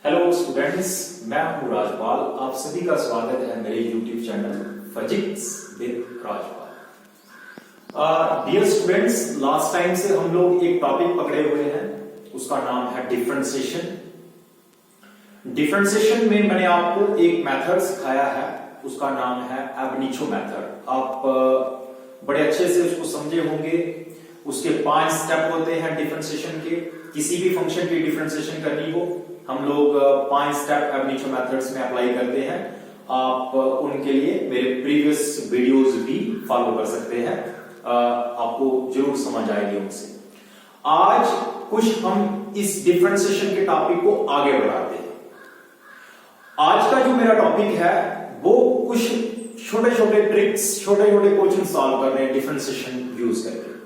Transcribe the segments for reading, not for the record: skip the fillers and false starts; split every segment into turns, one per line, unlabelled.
Hello students, मैं हूं राजपाल। आप सभी का स्वागत है मेरे YouTube channel physics with Rajpal. Dear students, last time से हम लोग एक टॉपिक पकड़े हुए हैं, उसका नाम है डिफरेंशिएशन। डिफरेंशिएशन में मैंने आपको एक मेथड सिखाया है, उसका नाम है एब इनिशियो मेथड। आप बड़े अच्छे से उसको समझे होंगे। उसके 5 स्टेप होते हैं डिफरेंशिएशन के। किसी भी फंक्शन की डिफरेंशिएशन करनी हो, हम लोग 5 स्टेप एब इनिशियो मेथड्स में अप्लाई करते हैं। आप उनके लिए मेरे प्रीवियस वीडियोस भी फॉलो कर सकते हैं, आपको जरूर समझ आएगी उनसे। आज कुछ हम इस डिफरेंशिएशन के टॉपिक को आगे बढ़ाते हैं। आज का जो मेरा टॉपिक है वो कुछ छोटे छोटे ट्रिक्स, छोटे छोटे क्वेश्चन सॉल्व करने हैं डिफरेंशिएशन यूज करके,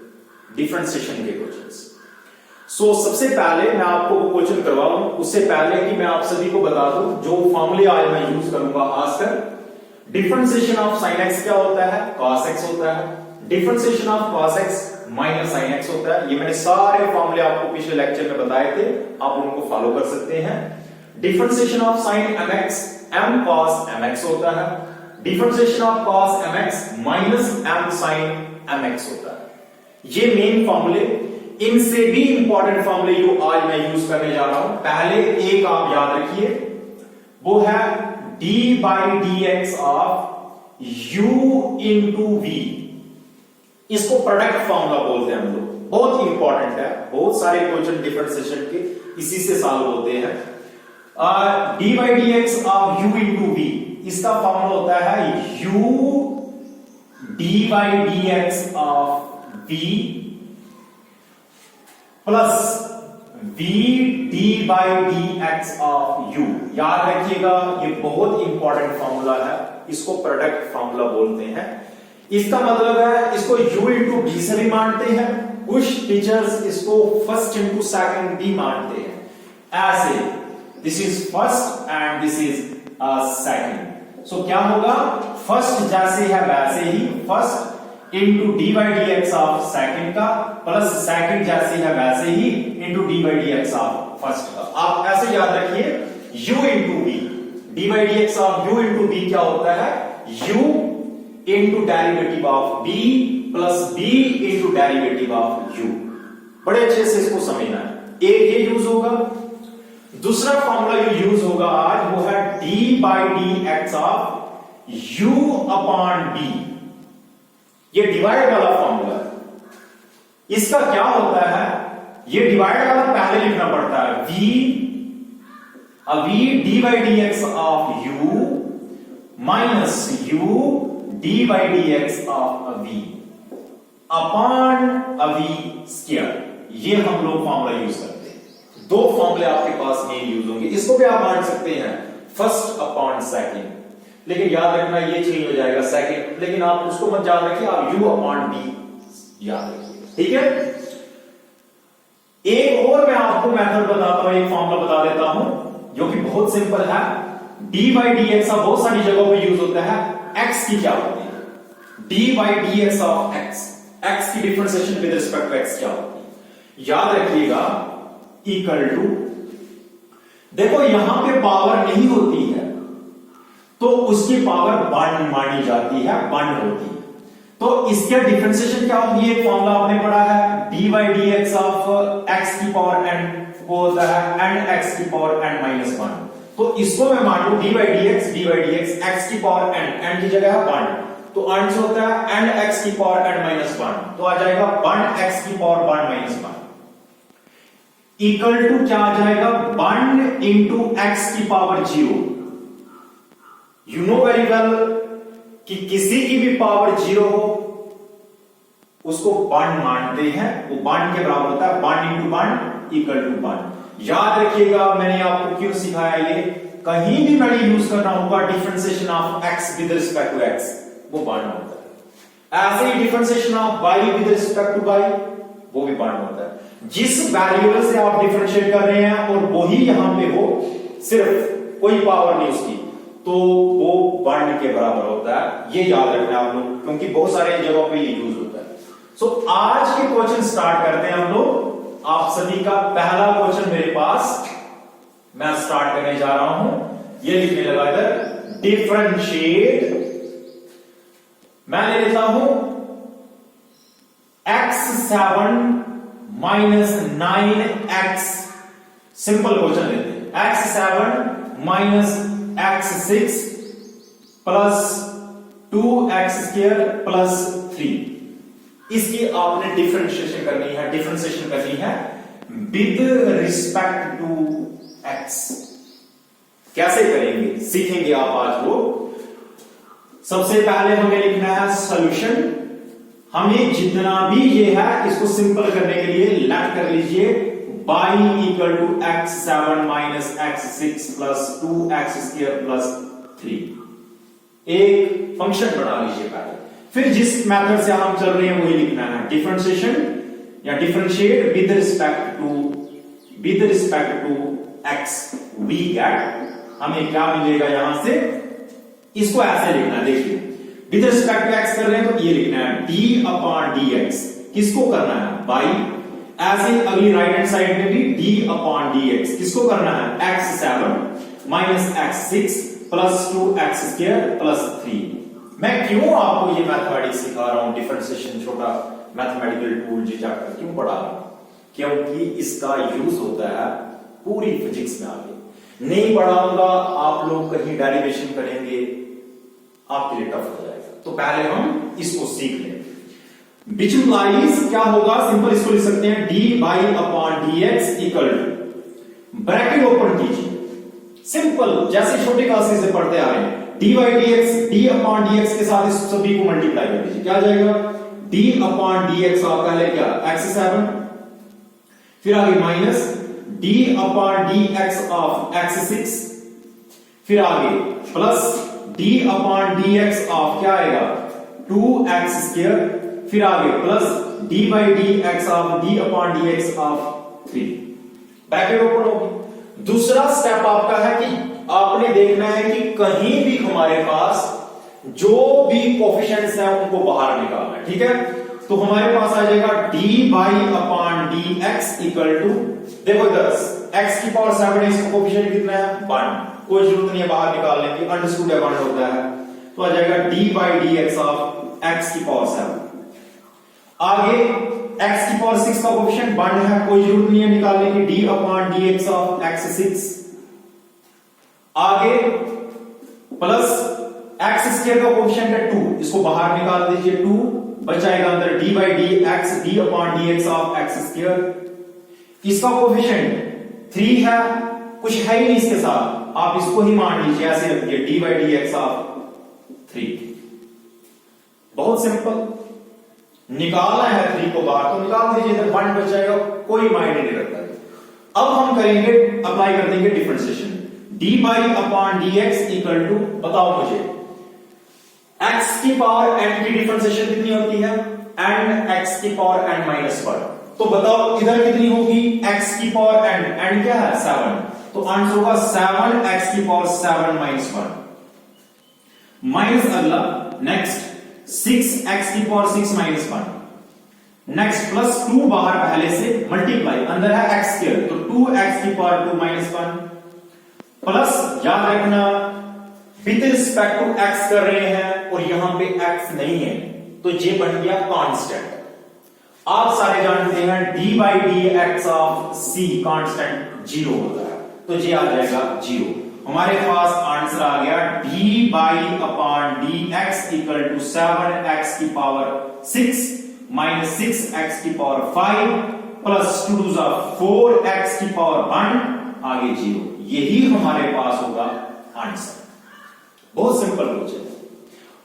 डिफरेंशिएशन के क्वेश्चंस। सो सबसे पहले मैं आपको वो क्वेश्चन करवाऊं, उससे पहले कि मैं आप सभी को बता दूं जो फॉर्मूले आज मैं यूज करूंगा। खासकर डिफरेंशिएशन ऑफ sin x क्या होता है, cos x होता है। Differentiation of cos x minus sin x होता है। ये मैंने सारे फॉर्मूले आपको पिछले लेक्चर में बताए थे, आप उनको फॉलो कर सकते हैं। Differentiation of sin mx m cos mx होता है। Differentiation of cos mx minus m sin mx होता है। ये मेन फॉर्मूले, इनसे भी इंपॉर्टेंट फॉर्मूले जो आज मैं यूज करने जा रहा हूं। पहले एक आप याद रखिए, वो है d by D x of u into v। इसको प्रोडक्ट फॉर्मूला बोलते हैं हम लोग, बहुत इंपॉर्टेंट है। बहुत सारे क्वेश्चन डिफरेंशिएशन के इसी से सॉल्व होते हैं। d by D x of u into v, इसका फॉर्मूला होता है u d by D x of v plus v d by D x of u। याद रखिएगा, ये बहुत इंपॉर्टेंट फॉर्मूला है, इसको प्रोडक्ट फॉर्मूला बोलते हैं। इसका मतलब है इसको u इंटू v से भी मानते हैं, कुछ टीचर्स इसको फर्स्ट इंटू सेकंड भी मानते हैं। ऐसे this is first and this is second. So क्या होगा, फर्स्ट जैसे है वैसे ही first into D by D x of second का, प्लस सेकंड जैसे है वैसे ही into D by D x of first का। आप ऐसे याद रखिए, u into v, D by D x of u into v क्या होता है, u into derivative of v plus b into derivative of u। बड़े अच्छे से इसको समझना है। एक ये यूज होगा, दूसरा फॉर्मूला जो यूज होगा आज वो है d by D x of u upon b। ये डिवाइड वाला फॉर्मूला है। इसका क्या होता है, ये डिवाइड वाला पहले लिखना पड़ता है, v D by D x of u minus u D by D x of v upon v square. ये हम लोग फॉर्मूला यूज करते हैं। 2 फॉर्मूले आपके पास में यूज होंगे। इसको भी आप मान सकते हैं फर्स्ट अपॉन सेकंड, लेकिन याद रखना ये चेंज हो जाएगा सेकंड, लेकिन आप उसको मत याद रखिए, आप u अपॉन b याद रखिए, ठीक है। एक और मैं आपको मेथड बताता हूं, एक फॉर्मूला बता देता हूं जो कि बहुत सिंपल है। d बाई डी एक्स बहुत सारी जगहों पे यूज होता है। x की क्या होती है, d by D x of x की differentiation with respect to x क्या होती है, याद रखिएगा, इक्वल टू, देखो यहां पे पावर नहीं होती है तो उसकी पावर 1 मानी जाती है, 1 होती है। तो इसके डिफरेंशिएशन क्या होगी, एक फॉर्मूला आपने पढ़ा है, d by D x of x की पावर n को होता है n x की पावर n माइनस 1। तो इसको मैं मान लूं d by D x x की पावर n की जगह है 1, तो अंश होता है n x की पावर n माइनस 1, तो आ जाएगा 1 x की पावर 1 माइनस 1 इक्वल टू क्या आ जाएगा, 1 इंटू x की power 0। You know very well कि किसी की भी पावर 0 हो उसको 1 मानते हैं, वो 1 के बराबर होता है, 1 इंटू 1 इक्वल टू 1। याद रखिएगा, मैंने आपको क्यों सिखाया ये, कहीं भी मैंने यूज करना होगा differentiation of x with respect to x, वो 1 होता है। ऐसे ही differentiation of y with respect to y, वो भी 1 होता है। जिस वेरिएबल से आप डिफरेंशिएट कर रहे हैं और वही यहां पे हो, सिर्फ कोई पावर नहीं उसकी, तो वो 1 के बराबर होता है। ये याद रखना आप लोग, क्योंकि बहुत सारे जगहों पे ये यूज होता है। सो आज के क्वेश्चन स्टार्ट करते हैं हम लोग। आप सभी का पहला क्वेश्चन मेरे पास मैं स्टार्ट करने जा रहा हूं, ये लिखने लगा इधर डिफरेंशिएट, मैं ले लेता हूं x7 minus 9x, simple question लेते हैं, x7 minus x6 plus 2x² plus 3, इसकी आपने डिफरेंशिएशन करनी है विद रिस्पेक्ट टू x। कैसे करेंगे सीखेंगे आप आज वो। सबसे पहले हमें लिखना है सॉल्यूशन, हमें जितना भी ये है इसको सिंपल करने के लिए लेफ्ट कर लीजिए, y equal to x7 minus x6 plus 2x² plus 3, एक फंक्शन बना लीजिए पहले, फिर जिस मेथड से हम चल रहे हैं वही लिखना है, डिफरेंशिएशन या differentiate with respect to x। We get, हमें क्या मिलेगा यहां से, इसको ऐसे लिखना है, देखिए विद रिस्पेक्ट टू x कर रहे हैं तो ये लिखना है d अपॉन dx, किसको करना है y, ऐसे अगली राइट हैंड साइड में भी d अपॉन dx, किसको करना है x7 minus x6 plus 2x² plus 3। मैं क्यों आपको ये मैथमेटिक्स सिखा रहा हूं, डिफरेंशिएशन छोटा मैथमेटिकल टूल जी चैप्टर क्यों पढ़ा रहा हूं, क्योंकि इसका यूज होता है पूरी फिजिक्स में। आगे नहीं पढ़ाऊंगा, आप लोग कहीं डेरिवेशन करेंगे, आपके लिए टफ हो जाएगा, तो पहले हम इसको सीख लें। विच इम्प्लाइज क्या होगा, सिंपल इसको लिख सकते हैं dy upon dx equal to, bracket open कीजिए, सिंपल जैसे छोटे क्लासेस से पढ़ते आ रहे हैं, dy dx, d upon dx के साथ इस सभी को मल्टीप्लाई कर दीजिए, क्या आ जाएगा d अपॉन dx, आप पहले क्या x7, फिर आगे minus d upon dx of x6, फिर आगे plus d upon dx of क्या आएगा 2x², फिर आगे plus d by dx of d upon dx of 3, bracket open होगी। दूसरा स्टेप आपका है कि आपने देखना है कि कहीं भी हमारे पास जो भी कोफिशिएंट्स हैं उनको बाहर निकालना है, ठीक है। तो हमारे पास आ जाएगा d by upon dx equal to, देखो इधर x की पावर 7 है, इसका कोफिशिएंट कितना है 1, कोई जरूरत नहीं है बाहर निकालने की, अंडरस्टूड है 1 होता है, तो आ जाएगा d by dx of x की पावर 7। आगे x की पावर 6 का कोफिशिएंट 1 है, कोई जरूरत नहीं है निकालने की, d upon dx of x6। आगे प्लस x² का कोफिशिएंट है 2, इसको बाहर निकाल दीजिए, 2 बचाएगा अंदर d by dx, d upon dx of x²। इसका कोफिशिएंट 3 है, कुछ है ही नहीं इसके साथ, आप इसको ही मान लीजिए, ऐसे रखिए d बाई dx ऑफ 3। बहुत सिंपल, निकालना है 3 को बाहर तो निकाल दीजिए, इधर 1 बचाएगा, कोई मायने नहीं रखता। अब हम करेंगे, अप्लाई कर देंगे differentiation, d by upon dx equal to, बताओ मुझे x की पावर n की डिफरेंशिएशन कितनी होती है, n x की पावर n माइनस 1, तो बताओ इधर कितनी होगी, x की पावर n क्या है 7, तो आंसर होगा 7x की पावर 7 माइनस 1, माइनस अगला नेक्स्ट 6x की पावर 6 माइनस 1, नेक्स्ट प्लस 2 बाहर पहले से मल्टीप्लाई, अंदर है x², तो 2x की पावर 2 माइनस 1, प्लस याद रखना विद रिस्पेक्ट टू x कर रहे हैं और यहां पे x नहीं है, तो ये बन गया कांस्टेंट। आप सारे जानते हैं d by dx of c constant 0 होता है, तो ये आ जाएगा 0। हमारे पास आंसर आ गया d by upon dx equal to 7x की पावर 6 माइनस 6x की पावर 5 प्लस 2 टू 4x की पावर 1, आगे 0, यही हमारे पास होगा आंसर। बहुत सिंपल क्वेश्चन,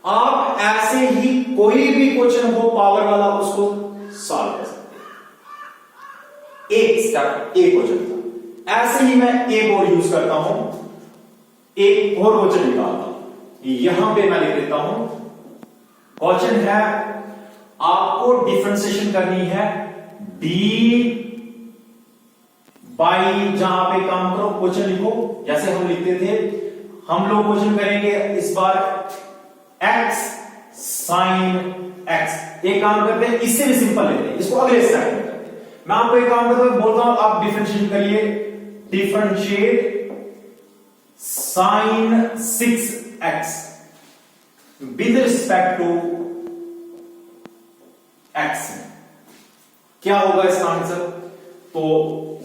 आप ऐसे ही कोई भी क्वेश्चन हो पावर वाला उसको सॉल्व कर सकते हैं, एक स्टेप एक क्वेश्चन था। ऐसे ही मैं एक और यूज करता हूं, एक और क्वेश्चन निकालता हूं, यहां पे मैं लिख देता हूं, क्वेश्चन है आपको डिफरेंशिएशन करनी है d बाई, जहां पे काम करो क्वेश्चन लिखो जैसे हम लिखते थे, हम लोग क्वेश्चन करेंगे इस बार x साइन x। एक काम करते हैं, इससे भी सिंपल लेते हैं, इसको अगले स्टेप में करते हैं। मैं आपको एक काम करता हूं, बोलता हूं आप डिफरेंशिएट करिए, differentiate sin 6x with respect to x। क्या होगा इसका आंसर? तो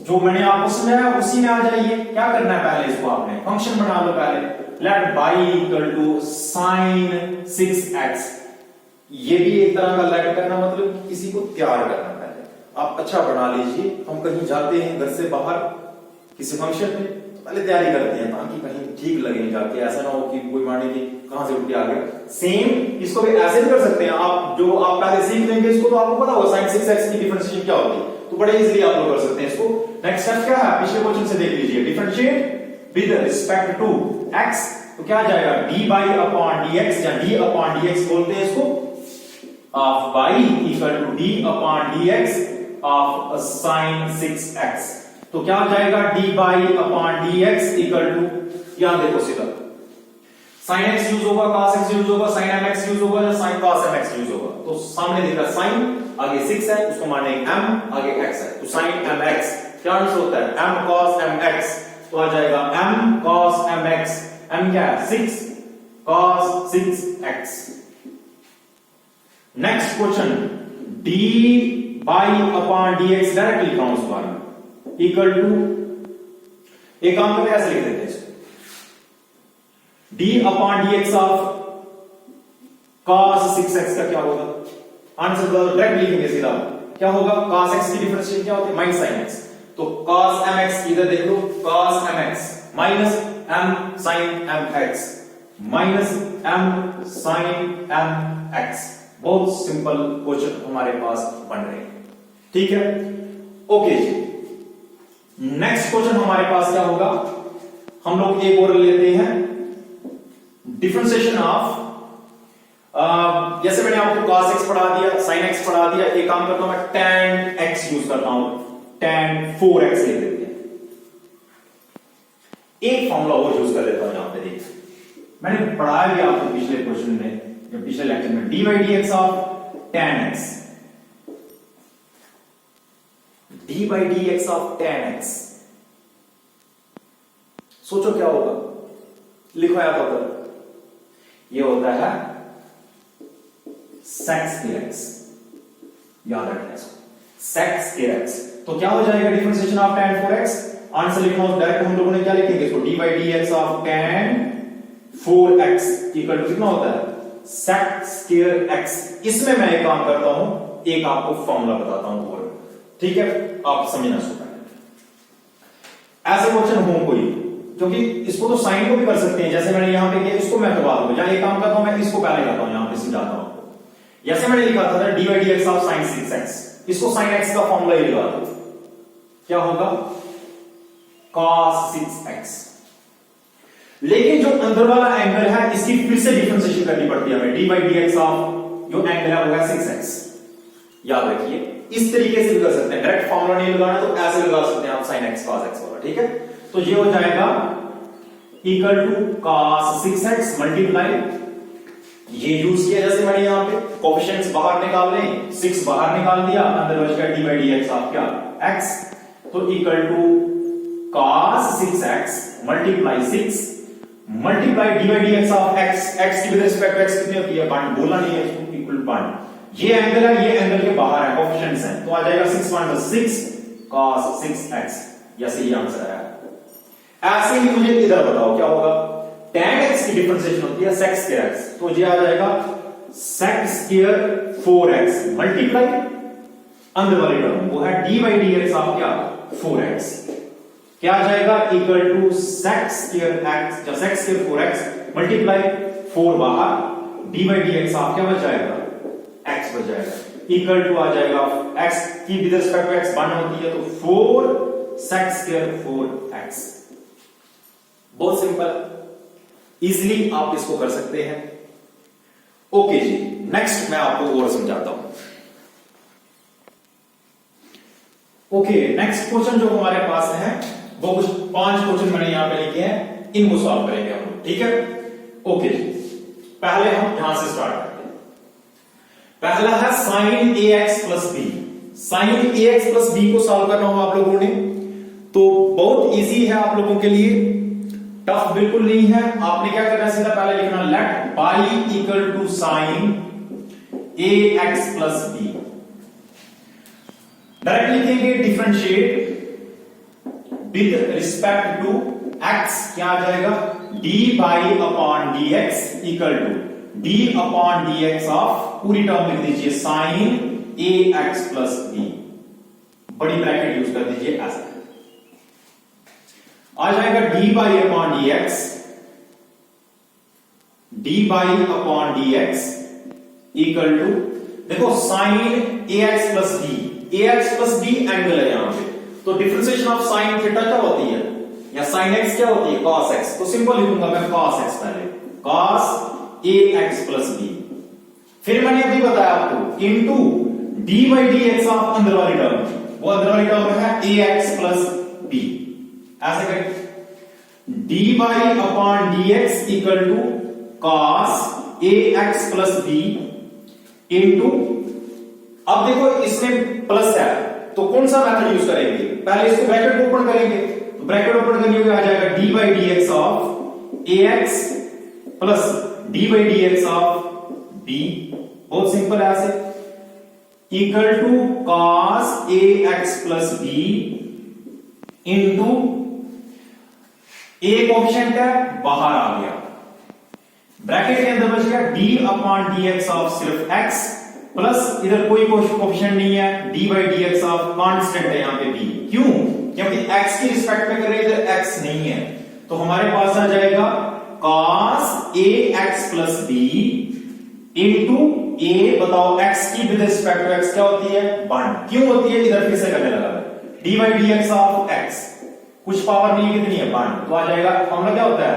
जो मैंने आपको समझाया उसी में आ जाइए। क्या करना है, पहले इसको आपने फंक्शन बना लो। पहले let y equal to sin 6x। ये भी एक तरह का लेट करना, मतलब किसी को तैयार करना। पहले आप अच्छा बना लीजिए। हम कहीं जाते हैं घर से बाहर किसी फंक्शन में, पहले तैयारी करते हैं ताकि कहीं ठीक लगे जाके, ऐसा ना हो कि कोई माने कि कहां से उठ के आ गया। सेम इसको भी ऐसे भी कर सकते हैं आप। जो आप पहले सीख लेंगे इसको तो आपको पता होगा sin 6x की डिफरेंशिएशन क्या होती है, तो बड़े इजीली आप लोग कर सकते हैं इसको। नेक्स्ट स्टेप क्या है, पिछले क्वेश्चन से देख लीजिए। Differentiate with respect to x, तो क्या आ जाएगा dy अपॉन dx, या d अपॉन dx बोलते हैं इसको, of y equal to d upon dx of sin 6x। तो क्या हो जाएगा dy upon dx equal to, यहां देखो सीधा sin x यूज होगा, cos x यूज होगा, sin mx यूज होगा, या sin cos mx यूज होगा। तो सामने दिख रहा sin, आगे 6 है, उसको माने m, आगे x है, तो sin mx क्या आंसर होता है m cos mx। तो आ जाएगा m cos mx, m क्या है 6 cos 6x। Next question, dy upon dx direct लिखा हूं उस बार में इक्वल टू, एक काम करके ऐसे लिख देते हैं इसको, d अपॉन dx ऑफ cos 6x का क्या होगा आंसर? डायरेक्ट लिखेंगे सीधा। क्या होगा, cos x की डिफरेंशिएशन क्या होती है माइनस sin x। तो cos mx इधर देख लो, cos mx minus m sin mx minus m sin mx। बहुत सिंपल क्वेश्चन हमारे पास बन रहे हैं, ठीक है। ओके जी, नेक्स्ट क्वेश्चन हमारे पास क्या होगा, हम लोग एक और लेते हैं डिफरेंशिएशन ऑफ, जैसे मैंने आपको cos x पढ़ा दिया, sin x पढ़ा दिया, एक काम करता हूं मैं tan x यूज करता हूं, tan 4x ले लेते हैं। एक फॉर्मूला और यूज कर लेता हूं यहां पे, देखिए मैंने पढ़ाया भी आपको पिछले क्वेश्चन में या पिछले लेक्चर में, dy dx of tan x, d by dx of tan x। सोचो क्या होगा, लिखो यहां पर, ये होता है sec square x, याद रखना इसको, sec square x। तो क्या हो जाएगा differentiation of tan 4x, answer लिखना हो डायरेक्ट हम लोगों ने क्या लिखेंगे इसको, dy dx of tan 4x equal to कितना होता है sec square x। इसमें मैं एक काम करता हूं, एक आपको फॉर्मूला बताता हूं और, ठीक है, आप समझना शुरू करें। ऐसे क्वेश्चन हो कोई, क्योंकि इसको तो साइन को भी कर सकते हैं, जैसे मैंने यहां पे किया, इसको मैं करवा दूंगा, एक काम करता हूं मैं इसको पहले करता हूं, यहां पे सीधा आता हूं। जैसे मैंने लिखा था dy dx of sin 6x, इसको sin x का फॉर्मूला ये लगा दो, क्या होगा cos 6x। लेकिन जो अंदर वाला एंगल है इसकी फिर से डिफरेंशिएशन करनी पड़ती है हमें, dy dx ऑफ जो एंगल है वो है 6x। याद रखिए, इस तरीके से भी कर सकते हैं, डायरेक्ट फॉर्मूला नहीं लगाना तो ऐसे लगा सकते हैं आप sin x cos x वाला, ठीक है। तो ये हो जाएगा equal to cos 6x multiply, ये यूज किया जैसे मैंने यहां पे कोएफिशिएंट्स बाहर निकाल लें, 6 बाहर निकाल दिया, अंदर बच गया dy dx ऑफ क्या x, तो equal to cos 6x multiply 6 multiply dy dx of x, x की विद रिस्पेक्ट टू x कितनी होती है, पॉइंट बोला नहीं है इसको, इक्वल पॉइंट, ये एंगल है, ये एंगल के बाहर है, कोएफिशिएंट्स हैं, तो आ जाएगा 6 cos 6x, जैसे ये आंसर है। ऐसे ही मुझे इधर बताओ क्या होगा, tan x की डिफरेंशिएशन होती है sec square x, तो ये आ जाएगा sec square 4x मल्टीप्लाई अंदर वाली टर्म वो है dy dx ऑफ क्या 4x, क्या आ जाएगा equal to sec square x, या sec square 4x मल्टीप्लाई 4 बाहर, dy dx ऑफ क्या बच जाएगा x बच जाएगा, इक्वल टू आ जाएगा x की विद रिस्पेक्ट टू x 1 होती है, तो 4 sec square 4x। बहुत सिंपल, इजीली आप इसको कर सकते हैं। ओके जी, नेक्स्ट मैं आपको और समझाता हूं। ओके, नेक्स्ट क्वेश्चन जो हमारे पास है वो कुछ 5 क्वेश्चन मैंने यहां पे लिखे हैं, इनको सॉल्व करेंगे हम, ठीक है। ओके जी, पहले हम यहां से स्टार्ट करते हैं। पहला है sin ax plus b। sin ax plus b को सॉल्व करना हो आप लोगों ने, तो बहुत इजी है आप लोगों के लिए। टफ बिल्कुल नहीं है। आपने क्या करना है, सीधा पहले लिखना let y equal to sine A x plus B. Direct लिखेंगे differentiate with respect to X, क्या आ जाएगा D by upon D x equal to D upon D x of, पूरी टर्म लिख दीजिए साइन ए एक्स प्लस बी, बड़ी bracket use कर दीजिए ऐसा आ जाएगा D by upon D X, D by upon D x equal to, देखो साइन ए एक्स प्लस बी, ए एक्स प्लस बी एंगल है यहां पे, तो डिफरेंशिएशन ऑफ साइन थीटा क्या होती है, या साइन एक्स क्या होती है कॉस एक्स, तो सिंपल लिखूंगा मैं कॉस एक्स पहले, cos a x plus B, फिर मैंने अभी बताया आपको into D by D x of अंदर वाली टर्म, वो अंदर वाली टर्म है ए एक्स प्लस बी, ऐसे करें d by upon D x equal to cos a x plus b into, अब देखो इसमें प्लस है तो कौन सा मेथड यूज करेंगे, पहले इसको ब्रैकेट को ओपन करेंगे, तो ब्रैकेट ओपन करने के आ जाएगा D by D x of a x plus d by D x of b, बहुत सिंपल है ऐसे, equal to cos a x plus b into a coefficient है बाहर आ गया, ब्रैकेट के अंदर बच गया d upon D x of सिर्फ एक्स प्लस इधर कोई कोएफिशिएंट नहीं है d by D x of constant है यहां पे बी, क्यों, क्योंकि x की रिस्पेक्ट में कर रहे हैं इधर x नहीं है, तो हमारे पास आ जाएगा cos a x plus b into a, बताओ x की विद रिस्पेक्ट टू x क्या होती है 1, क्यों होती है, इधर फिर से करने लगा D by D x of x, कुछ पावर नहीं कितनी है 1, तो आ जाएगा फॉर्मूला क्या होता है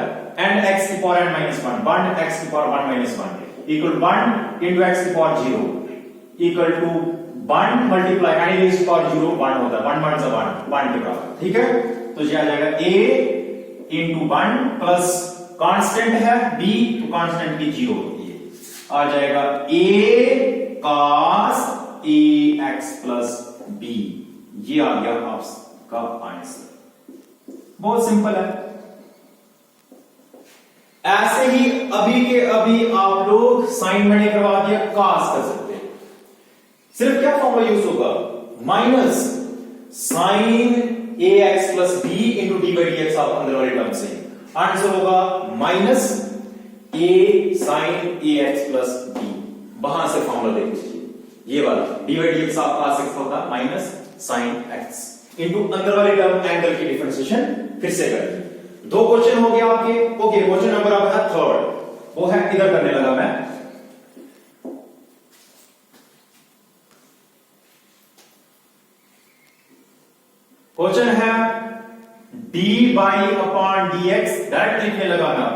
n x की पावर n माइनस 1, 1 x की power 1 minus 1 equal 1 into x की power 0 equal to 1 multiply any raise power 0 1 होता है, 1 1 से 1 के बराबर, ठीक है, तो ये आ जाएगा a इंटू 1 प्लस कांस्टेंट है b, तो कांस्टेंट की 0 होती है, आ जाएगा a cos a x plus b, ये आ गया आपका आंसर, बहुत सिंपल है। ऐसे ही अभी के अभी आप लोग साइन मैंने करवा दिया cos कर सकते हैं, सिर्फ क्या फॉर्मूला यूज होगा minus sine A x plus b into D by D x of अंदर वाली टर्म से, आंसर होगा minus a sine A x plus b, वहां से फॉर्मूला देख लीजिए, ये वाला d by D x of cos x होगा माइनस साइन एक्स इंटू अंदर वाली टर्म एंगल की डिफरेंशिएशन फिर से करेंगे। 2 क्वेश्चन हो गए आपके, ओके, क्वेश्चन नंबर अब है 3rd, वो है इधर करने लगा मैं, क्वेश्चन है d by upon D x, direct लिखने लगा मैं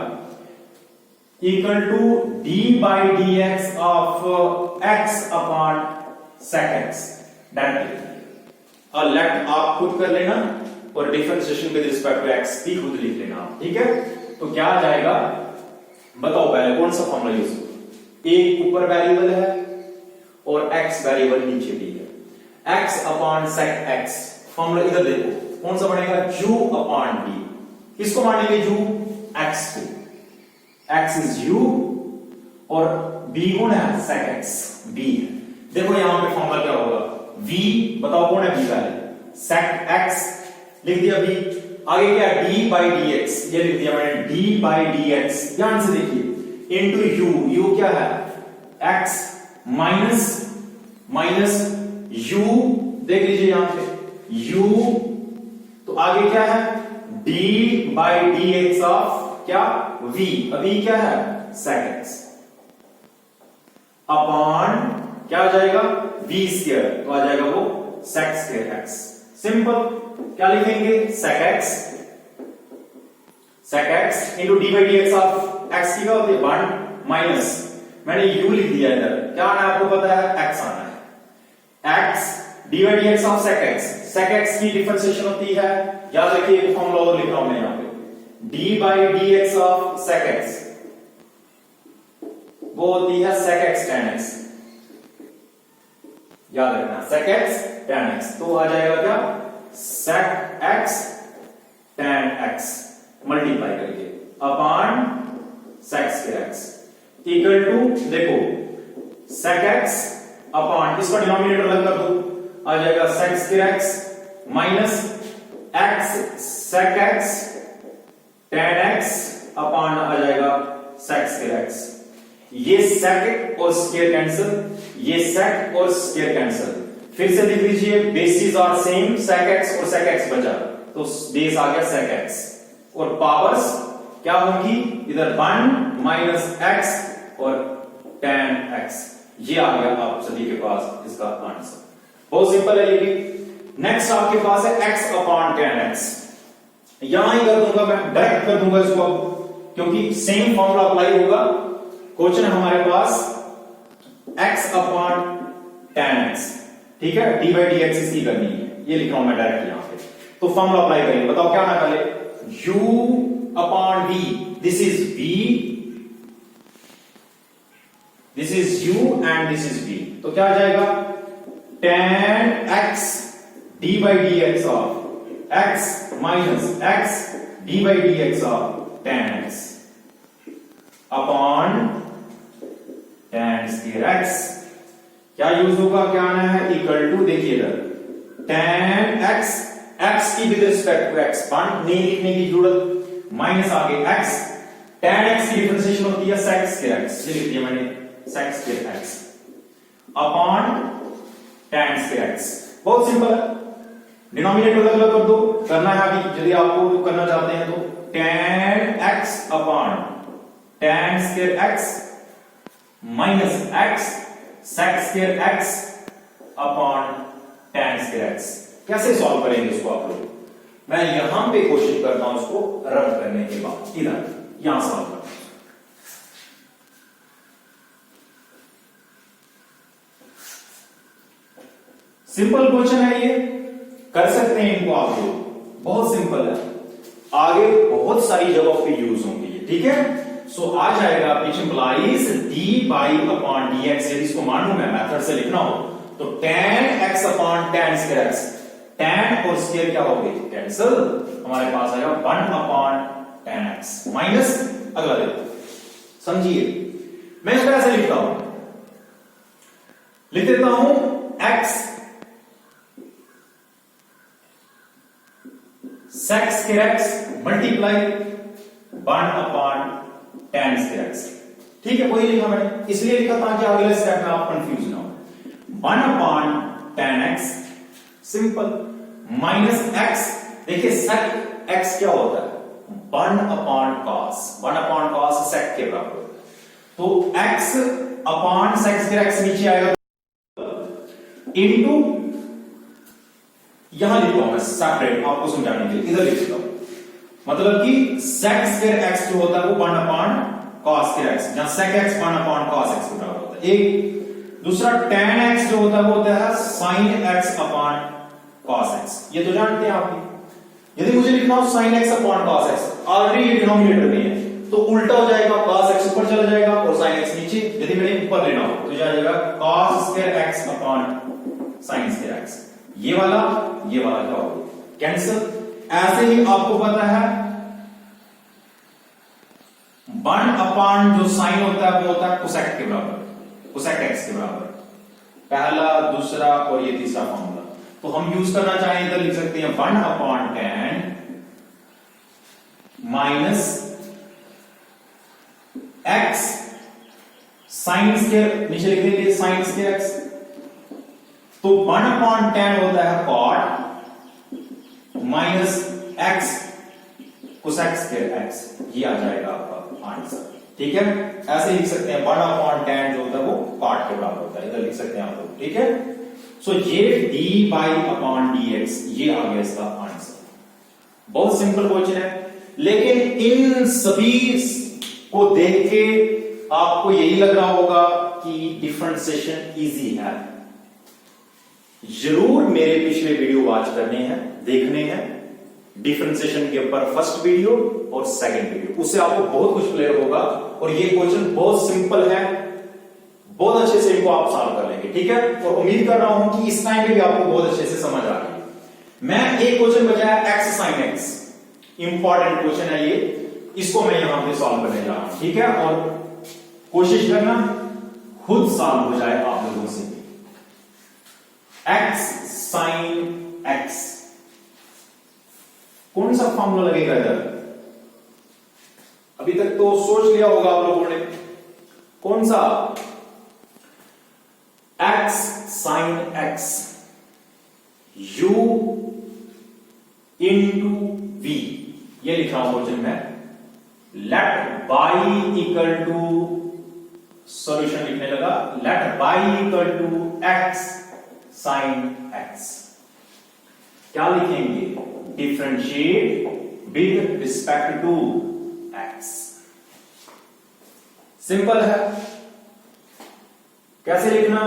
equal to d by D x of x upon sec x, direct और लेट आप खुद कर लेना और differentiation with respect to x भी खुद लिख लेना, ठीक है, तो क्या आ जाएगा बताओ पहले कौन सा फॉर्मूला यूज होगा, एक ऊपर वेरिएबल है और x वेरिएबल नीचे भी है, x upon sec x, formula इधर देखो कौन सा बनेगा u अपॉन d, किसको मानेंगे u, x को, x इज u और b कौन है sec x, b है, देखो यहां पे फॉर्मूला क्या होगा v, बताओ कौन है b पहले, sec x लिख दिया b, आगे क्या है d बाई डी एक्स, ये लिख दिया मैंने d बाई डी एक्स, ध्यान से देखिए इंटू u, u क्या है x माइनस माइनस u, देख लीजिए यहां पे u, तो आगे क्या है d by D x of क्या v, अभी क्या है sec x अपॉन क्या आ जाएगा v स्क्वायर, तो आ जाएगा वो sec स्क्वायर x, सिंपल, क्या लिखेंगे sec x into D by D x of x की क्या होती है 1 माइनस, मैंने u लिख दिया इधर, क्या आना है आपको पता है x आना है, x D by D x of sec x की डिफरेंशिएशन होती है, याद रखिए एक फॉर्मूला और लिख रहा हूं मैं यहां पे, d by D x of sec x वो होती है sec x tan x, याद रखना sec x tan x, तो आ जाएगा क्या sec x tan x multiply करके, इक्वल टू, देखो sec x अपॉन, इसका डिनोमिनेटर अलग कर दो, आ जाएगा sec square x minus x sec x tan x अपॉन आ जाएगा sec स्क्वायर x। ये sec और स्क्वायर कैंसिल, ये sec और स्क्वायर कैंसिल। फिर से लिख लीजिए, basis are same, sec x और sec x बचा, तो बेस आ गया sec x, और पावर्स क्या होंगी इधर 1 माइनस x और tan x। ये आ गया आप सभी के पास इसका आंसर। बहुत सिंपल है ये भी। नेक्स्ट आपके पास है x अपॉन tan x। यहां ही कर दूंगा मैं, डायरेक्ट कर दूंगा इसको, क्योंकि सेम फॉर्मूला अप्लाई होगा। क्वेश्चन हमारे पास x अपॉन tan x, ठीक है, डी बाई डी एक्स इसकी करनी है, ये लिख रहा हूं मैं डायरेक्ट यहां पे। तो फॉर्मूला अप्लाई करेंगे, बताओ क्या ना पहले, u upon v, this is v, this is u and this is v, तो क्या आ जाएगा tan x D by D x of x minus x D by D x of tan x upon tan square x। क्या use होगा, क्या आना है, equal to, देखिए इधर tan x, x की with respect to x, one नहीं लिखने की जरूरत, माइनस आगे x, tan x की डिफरेंशिएशन होती है sec स्क्वायर x, ये लिख दिया मैंने sec square x upon tan square x। बहुत सिंपल है, डिनोमिनेटर अलग अलग कर दो, करना है अभी यदि आपको करना चाहते हैं तो, tan x upon tan square x minus x sec square x upon tan square x। कैसे सॉल्व करेंगे इसको आप लोग, मैं यहां पे कोशिश करता हूं इसको रन करने के बाद, इधर यहां सॉल्व करता हूं। सिंपल क्वेश्चन है ये, कर सकते हैं इनको आप लोग, बहुत सिंपल है, आगे बहुत सारी जगहों पे यूज होंगे ये, ठीक है। सो आ जाएगा which implies D by upon D x. यदि इसको मानूं मैं मेथड से लिखना हो तो tan x upon tan square x, tan और स्क्वायर क्या हो गए कैंसिल, हमारे पास आएगा 1 अपॉन tan x माइनस, अगला देखो, समझिए मैं इसको ऐसे लिखता हूं, लिख देता हूं x sec square x multiply 1 upon tan square x, ठीक है, वही लिखा मैंने, इसलिए लिखा ताकि अगले स्टेप में आप कंफ्यूज ना हो। 1 upon tan x simple, minus x, देखिए sec x क्या होता है 1 upon cos, 1 upon cos sec के बराबर होता है, तो x upon sec square x नीचे आएगा, इनटू, यहां लिखता हूं मैं सेपरेट आपको समझाने के लिए, इधर लिख देता हूं, मतलब कि sec स्क्वायर x जो होता है वो 1 अपॉन cos स्क्वायर x, जहां sec x 1 upon cos x के बराबर होता है, एक। दूसरा tan x जो होता है वो होता है sin x upon cos x, ये तो जानते हैं आप भी। यदि मुझे लिखना हो sin x upon cos x, already ये डिनोमिनेटर में है, तो उल्टा हो जाएगा, cos x ऊपर चला जाएगा और sin x नीचे। यदि मैंने ऊपर लेना हो तो आ जाएगा cos square x upon sin square x, ये वाला क्या होगा कैंसिल। ऐसे ही आपको पता है 1 अपॉन जो साइन होता है वो होता है कोसेक के बराबर, कोसेक x के बराबर, पहला, दूसरा और ये तीसरा फॉर्मूला। तो हम यूज करना चाहें इधर लिख सकते हैं 1 upon tan minus x sine square, नीचे लिख देंगे साइन स्क्वायर x, तो 1 अपॉन tan होता है cot minus x cosec square x, ये आ जाएगा आपका आंसर, ठीक है। ऐसे लिख सकते हैं 1 अपॉन tan जो होता है वो cot के बराबर होता है, इधर लिख सकते हैं आप लोग, ठीक है। सो ये d बाई अपॉन dx, ये आ गया इसका आंसर। बहुत सिंपल क्वेश्चन है, लेकिन इन सभी को देख के आपको यही लग रहा होगा कि डिफरेंशिएशन इजी है। जरूर मेरे पिछले वीडियो वॉच करने हैं, देखने हैं, डिफरेंशिएशन के ऊपर फर्स्ट वीडियो और सेकंड वीडियो, उससे आपको बहुत कुछ क्लियर होगा। और ये क्वेश्चन बहुत सिंपल है, बहुत अच्छे से इनको आप सॉल्व कर लेंगे, ठीक है। और उम्मीद कर रहा हूं कि इस टाइम पे भी आपको बहुत अच्छे से समझ आ रही। मैं एक क्वेश्चन बचा है x sin x, important question है ये, इसको मैं यहां पे सॉल्व करने जा रहा हूं, ठीक है। और कोशिश करना खुद सॉल्व हो जाए आप लोगों से। x sin x, कौन सा फॉर्मूला लगेगा इधर? अभी तक तो सोच लिया होगा आप लोगों ने, कौन सा? x sin x u into v, ये लिख रहा हूं क्वेश्चन में। Let y equal to, solution लिखने लगा, let y equal to x sin x। क्या लिखेंगे? Differentiate with respect to x। Simple है। कैसे लिखना?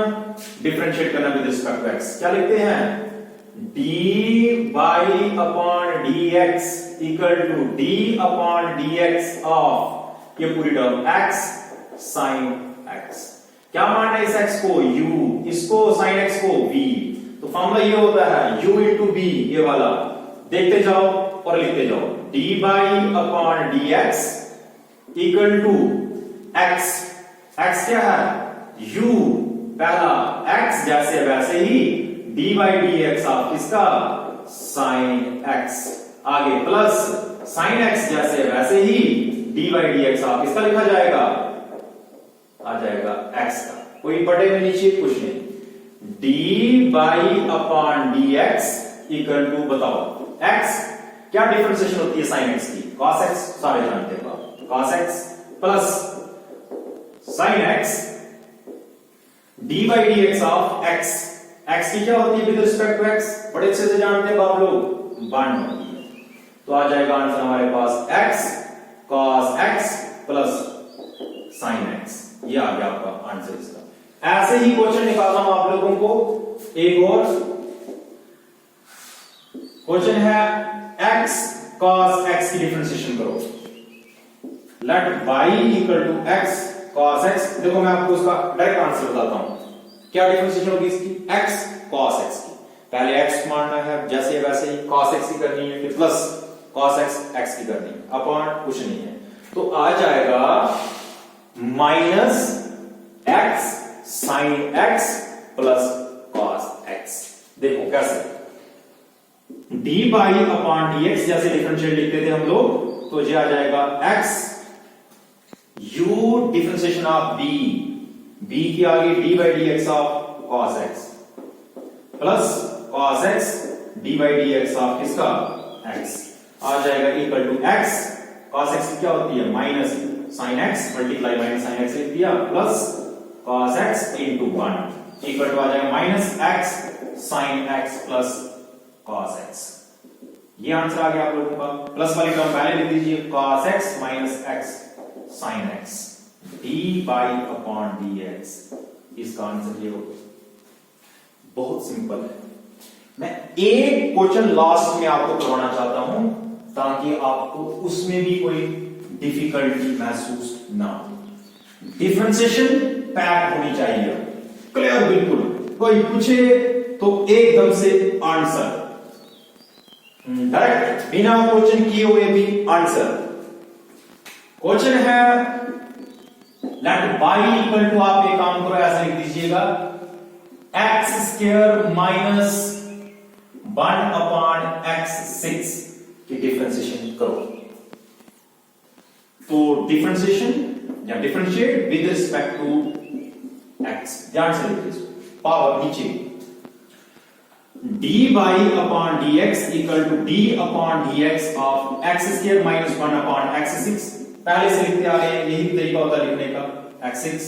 डिफरेंशिएट करना विद रिस्पेक्ट टू x। क्या लिखते हैं? dy upon dx equal to d upon dx of, ये पूरी टर्म x sin x। क्या मानना है इस x को? u, इसको sin x को v। तो फॉर्मूला ये होता है u इंटू v, ये वाला। देखते जाओ और लिखते जाओ। dy upon dx equal to x, x क्या है? u, पहला x जैसे वैसे ही dy dx ऑफ किसका? sin x, आगे प्लस sin x जैसे वैसे ही dy dx ऑफ किसका लिखा जाएगा? आ जाएगा x का। कोई बटे में नीचे कुछ नहीं। dy upon dx equal to, बताओ x क्या डिफरेंशिएशन होती है sin x की? cos x, सारे जानते हो आप। cos x plus sin x dy dx of x, x की क्या होती है विद रिस्पेक्ट टू x? बड़े अच्छे से जानते हैं आप लोग, 1 होती है। तो आ जाएगा आंसर हमारे पास x cos x plus sin x, ये आ गया आपका आंसर इसका। ऐसे ही क्वेश्चन निकालना हूं आप लोगों को। एक और क्वेश्चन है, x cos x की डिफरेंशिएशन करो। Let y equal to x cos x। देखो मैं आपको उसका डायरेक्ट आंसर बताता हूं। क्या डिफरेंशिएशन होगी इसकी? x cos x की, पहले x मानना है जैसे वैसे ही, cos x की करनी है, फिर प्लस cos x x की करनी है, अपॉन कुछ नहीं है। तो आ जाएगा minus x sin x plus cos x। देखो कैसे, dy अपॉन dx जैसे डिफरेंशिएट लिखते थे हम लोग, तो ये आ जाएगा x u differentiation of b, b के आगे dy dx ऑफ cos x plus cos x dy dx of किसका? x, आ जाएगा equal to x cos x क्या होती है? Minus sin x multiply minus sin x लिख दिया, plus cos x into 1 equal to आ जाएगा minus x sin x plus cos x। ये आंसर आ गया आप लोगों का। प्लस वाली टर्म पहले लिख दीजिए, cos x minus x sin x dy upon dx, इसका आंसर ये होगा। बहुत सिंपल है। मैं एक क्वेश्चन लास्ट में आपको करवाना चाहता हूं ताकि आपको उसमें भी कोई डिफिकल्टी महसूस ना हो। डिफरेंशिएशन पैक होनी चाहिए, क्लियर बिल्कुल। कोई पूछे तो एकदम से आंसर, डायरेक्ट बिना क्वेश्चन किए हुए भी आंसर। क्वेश्चन है लेट y इक्वल टू, आप एक काम करो ऐसे लिख दीजिएगा, x square minus 1 upon x6 की डिफरेंशिएशन करो। तो डिफरेंशिएशन या differentiate with respect to x, ध्यान से लिखिए इसको, पावर नीचे dy upon dx equal to d upon dx of x square minus 1 upon x6। पहले से लिखते आ रहे हैं, यही तरीका होता है लिखने का। x6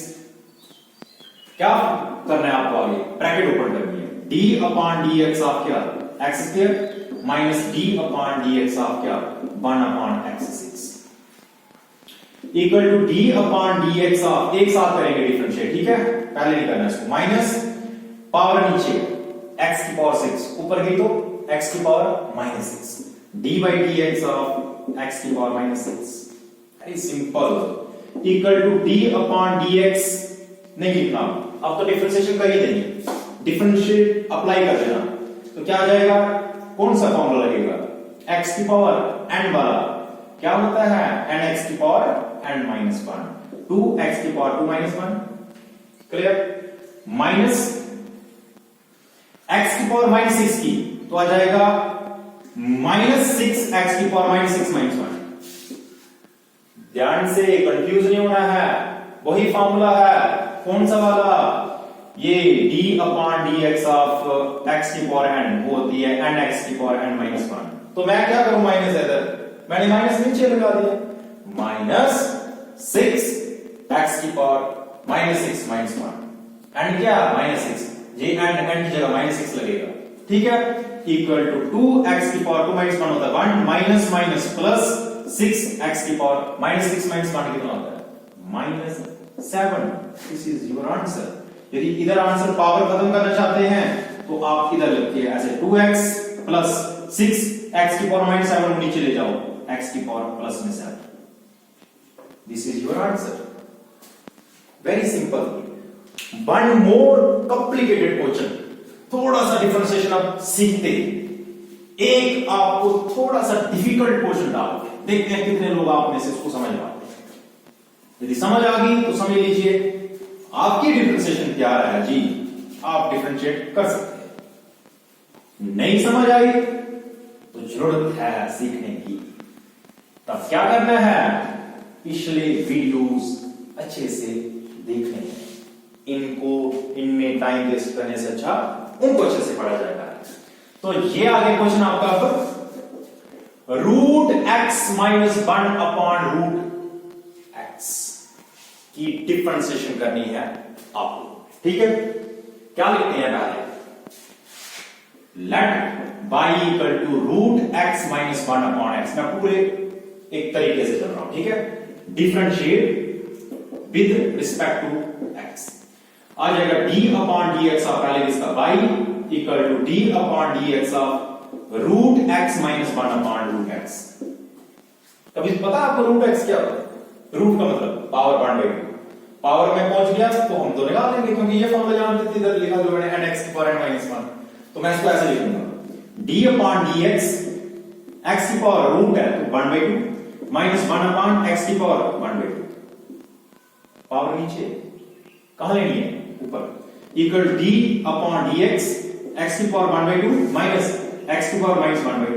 क्या करना है आपको? आगे ब्रैकेट ओपन करनी है, d अपॉन dx ऑफ क्या? x square minus d upon dx of क्या? 1 upon x6 equal to d upon dx of, एक साथ करेंगे डिफरेंशिएट, ठीक है? पहले नहीं करना इसको, माइनस पावर नीचे x की पावर 6, ऊपर गई तो x की power minus 6, d by dx of x की power minus 6। Very simple. Equal to d upon dx नहीं लिखना, अब तो डिफरेंशिएशन कर ही देंगे, डिफरेंशिएट अप्लाई कर देना। तो क्या आ जाएगा? कौन सा फॉर्मूला लगेगा? x की पावर n वाला, क्या होता है nx की पावर n माइनस 1, 2x की power 2 minus 1, clear, minus x की पावर माइनस 6 की तो आ जाएगा माइनस 6x की पावर माइनस 6 माइनस 1। ध्यान से कंफ्यूज नहीं होना है, वही फॉर्मूला है, कौन सा वाला, ये d upon dx of x की पावर n वो होती है nx की पावर n माइनस 1। तो मैं क्या करूं, माइनस इधर, मैंने माइनस नीचे लगा दिया, माइनस 6 x की पावर माइनस 6 माइनस 1, एंड क्या माइनस 6, ये एंड की जगह माइनस 6 लगेगा, ठीक है, इक्वल टू 2x की पावर 2 माइनस 1 होता है 1 माइनस माइनस प्लस 6x की पावर माइनस 6 माइनस 1 कितना होता है minus 7। This is your answer. यदि इधर आंसर पावर खत्म करना चाहते हैं तो आप इधर लिखिए ऐसे 2x प्लस 6x की पावर माइनस 7 नीचे ले जाओ, x की पावर प्लस में 7। This is your answer, very simple. One more complicated question, थोड़ा सा डिफरेंशिएशन आप सीखते, एक आपको थोड़ा सा डिफिकल्ट क्वेश्चन डाल, देखते हैं कितने लोग आप में से इसको समझ पाते हैं। यदि समझ आ गई तो समझ लीजिए आपकी डिफरेंशिएशन तैयार है जी, आप डिफरेंशिएट कर सकते हैं। नहीं समझ आई तो जरूरत है सीखने की, तब क्या करना है, पिछले वीडियोस अच्छे से देखने हैं, इनको इनमें टाइम वेस्ट करने से अच्छा उनको अच्छे से पढ़ा जाएगा। तो ये आगे क्वेश्चन आपका अब root x minus 1 upon root x की डिफरेंशिएशन करनी है आपको, ठीक है। क्या लिखते हैं पहले, let y equal to root x minus 1 upon x. मैं पूरे एक तरीके से चल रहा हूं, ठीक है, differentiate with respect to X. आ जाएगा d upon D x of, पहले इसका y equal to d upon D x of root x minus 1 upon root X. कभी पता आपको रूट एक्स क्या होता है, रूट का मतलब पावर 1/2, पावर में पहुंच गया तो हम तो निकाल लेंगे, क्योंकि ये फॉर्मूला जानते थे, इधर लिखा जो मैंने nx की पावर n माइनस 1, तो मैं इसको ऐसे लिखूंगा d अपॉन dx, x की पावर रूट है तो 1/2 माइनस 1 अपॉन x की पावर 1/2, पावर नीचे कहां लेनी है, ऊपर, equal d upon dx, x की पावर 1/2 माइनस x की power minus 1/2,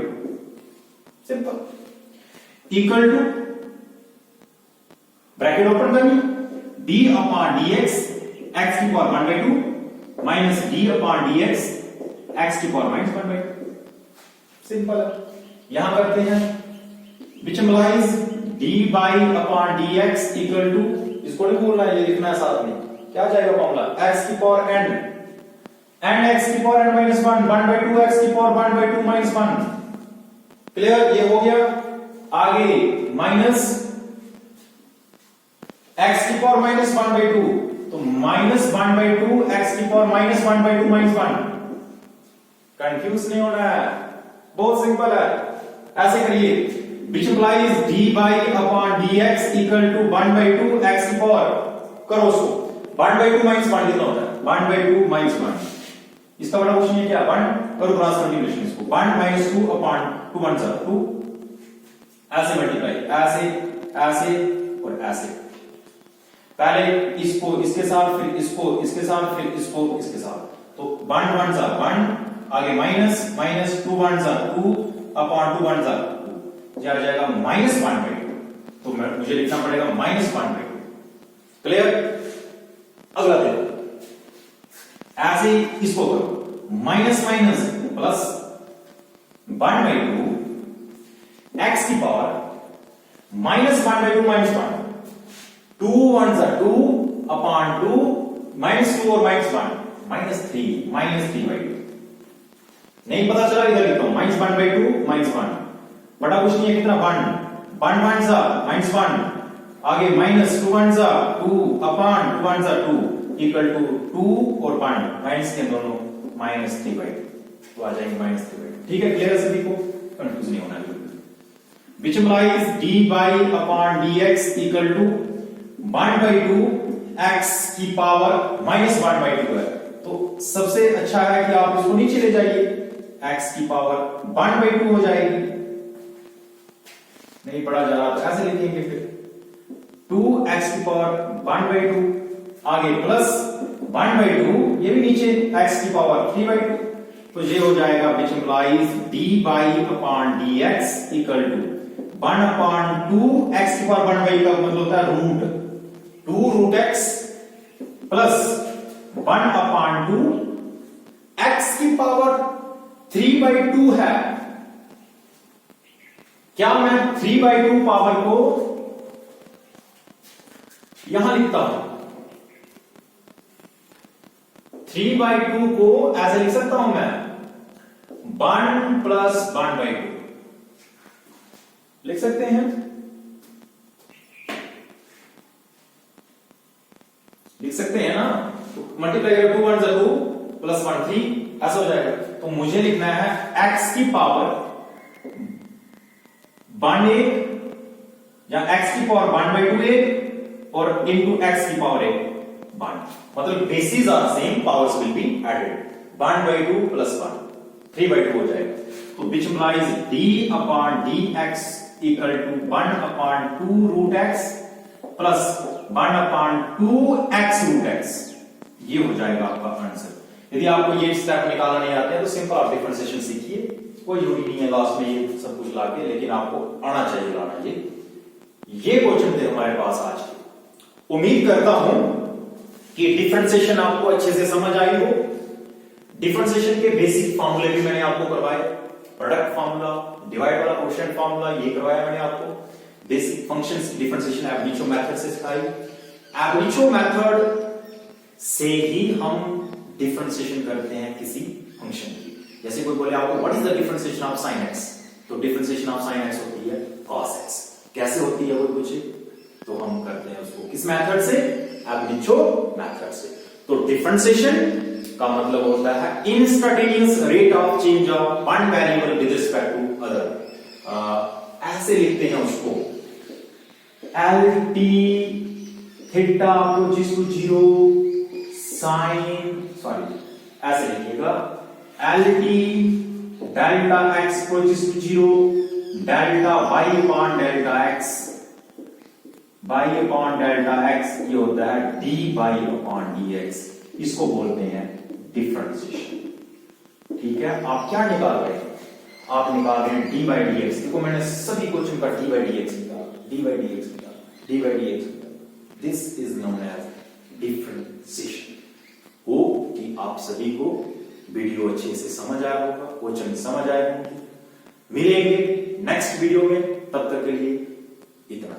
simple, equal to bracket open करनी, d अपॉन dx, x की power 1/2 minus d upon dx, x की पावर माइनस 1/2, सिंपल है। यहां करते हैं विच implies dy upon dx equal to, इसको नहीं बोलना है, ये लिखना है साथ में, क्या जाएगा फॉर्मूला, x की पावर n, x की पावर n माइनस 1, 1/2 x की पावर 1/2 माइनस 1, क्लियर, ये हो गया। आगे माइनस x की पावर माइनस 1/2, तो माइनस 1/2 x की पावर माइनस 1/2 माइनस 1। कंफ्यूज नहीं होना है, बहुत सिंपल है, ऐसे करिए, which implies dy upon dx equal to 1/2 x की पावर, करो उसको, 1/2 माइनस 1 कितना होता है, 1/2 माइनस 1, इसका बड़ा क्वेश्चन है क्या, 1 करो क्रॉस मल्टीप्लिकेशन, इसको 1 माइनस 2 अपॉन 2 1 जा 2, ऐसे मल्टीप्लाई, ऐसे ऐसे और ऐसे, पहले इसको इसके साथ, फिर इसको इसके साथ, फिर इसको इसके साथ, तो 1 1 जा 1, आगे माइनस माइनस 2 1 जा 2 अपॉन 2 1 जा 2, यह आ जाएगा माइनस 1/2, तो मुझे लिखना पड़ेगा माइनस 1/2, क्लियर। अगला देखो, ऐसे इसको करो, माइनस माइनस प्लस 1/2 x की पावर माइनस 1/2 माइनस 1, 2 1 जा 2 अपॉन 2 माइनस 2 और माइनस 1 माइनस 3 माइनस 3/2, नहीं पता चला, इधर लिखता हूं माइनस 1/2 माइनस 1, बड़ा कुछ नहीं है, कितना 1 1 1 जा माइनस 1, आगे माइनस 2 1 जा 2 अपॉन 2 1 जा 2 इक्वल टू 2 और 1 माइनस के दोनों माइनस 3/2, तो आ जाएंगे माइनस 3/2, ठीक है, क्लियर है सभी को, कंफ्यूज नहीं होना है। Which implies dy upon dx equal to 1/2 x की पावर माइनस 1/2 है, तो सबसे अच्छा है कि आप इसको नीचे ले जाइए, x की पावर 1/2 हो जाएगी, नहीं पढ़ा जा रहा तो ऐसे लिखेंगे फिर 2x⁴ आगे प्लस 1/2, ये भी नीचे x⁴ तो ये हो जाएगा which implies d/dx equal to 1/2 x⁴ का मतलब होता है रूट 2√x प्लस 1/2 x⁴ है। क्या मैं 3/2 पावर को यहां लिखता हूं, 3/2 को ऐसे लिख सकता हूं मैं 1 + 1/2 लिख सकते हैं, लिख सकते हैं ना। तो मल्टीप्लाई करें 2 1 2 प्लस 1 3 ऐसा हो जाएगा। तो मुझे लिखना है x⁴ 1 या x⁴ 1/2 और into x⁴ 1 मतलब bases are same, powers will be added 1/2 plus 1 3/2 हो जाएगा। तो which implies d/dx equal to 1/2√x plus 1/2 x√x, ये हो जाएगा आपका आंसर। यदि आपको ये स्टेप निकालना नहीं आते हैं तो सिंपल आप डिफरेंशिएशन सीखिए, कोई जरूरी नहीं है लास्ट में ये सब कुछ लाके, लेकिन आपको आना चाहिए लाना। ये क्वेश्चन थे हमारे पास आज के। उम्मीद करता हूं कि डिफरेंशिएशन आपको अच्छे से समझ आई हो। डिफरेंशिएशन के बेसिक फार्मूले भी मैंने आपको करवाए, प्रोडक्ट फार्मूला, डिवाइड वाला कोएफिशिएंट फार्मूला ये करवाया मैंने आपको। बेसिक फंक्शंस डिफरेंशिएशन एब इनिशियो मेथड से सिखाई। एब इनिशियो मेथड से ही हम डिफरेंशिएशन करते हैं किसी फंक्शन की। जैसे कोई बोले आपको what is the differentiation of sin x, तो डिफरेंशिएशन ऑफ sin x होती है cos x। कैसे होती है वो पूछे तो हम करते हैं उसको किस मेथड से, एब इनिशियो मेथड से। तो डिफरेंशिएशन का मतलब होता है instantaneous rate of change of one variable with respect to other. ऐसे लिखते हैं उसको LT theta approaches to 0 sine, sorry ऐसे लिखिएगा LT delta x approaches to 0 delta y/डेल्टा x y/डेल्टा x ये होता है dy/dx, इसको बोलते हैं डिफरेंशिएशन। ठीक है, आप क्या निकाल रहे हैं, आप निकाल रहे हैं dy/dx। देखो मैंने सभी क्वेश्चन का dy/dx निकाला, dy/dx निकाला, dy/dx निकाला। This is known as differentiation. हो कि आप सभी को वीडियो अच्छे से समझ आया होगा, क्वेश्चन समझ आए होंगे। मिलेंगे नेक्स्ट वीडियो में, तब तक के लिए इतना।